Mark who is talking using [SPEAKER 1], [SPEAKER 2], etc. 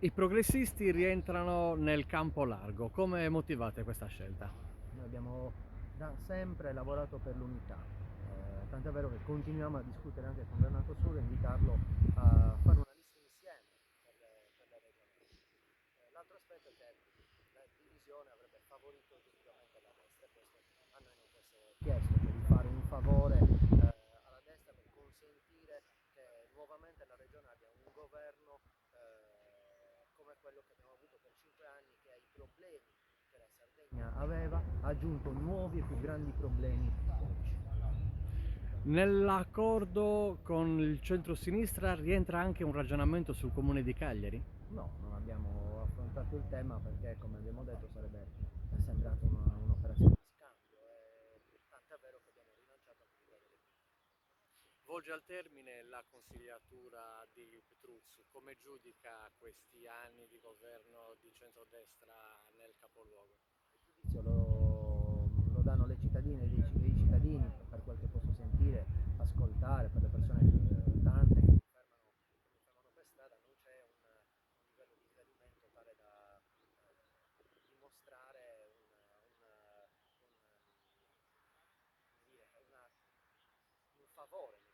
[SPEAKER 1] I progressisti rientrano nel campo largo. Come motivate questa scelta?
[SPEAKER 2] Noi abbiamo da sempre lavorato per l'unità, tant'è vero che continuiamo a discutere anche con Renato Suro e invitarlo a fare una lista insieme per le regionali. L'altro aspetto è che la divisione avrebbe favorito oggettivamente la destra e questo a noi non può essere chiesto, cioè di fare un favore alla destra per consentire che nuovamente la regione abbia un governo come quello che abbiamo avuto per 5 anni, che ai problemi che la Sardegna aveva ha aggiunto nuovi e più grandi problemi oggi.
[SPEAKER 1] Nell'accordo con il centro-sinistra rientra anche un ragionamento sul comune di Cagliari?
[SPEAKER 2] No, non abbiamo affrontato il tema perché, come abbiamo detto, sarebbe sembrato un'operazione di scambio e tant'è vero che abbiamo rilanciato anche quella delle prime.
[SPEAKER 1] Volge al termine la consigliatura di Petruzzu. Come giudica questi anni di governo di centrodestra nel capoluogo?
[SPEAKER 2] Il giudizio lo danno le cittadine e i cittadini, per quel che posso sentire, ascoltare, per le persone tante che mi fermano per strada, non c'è un livello di gradimento tale da dimostrare un favore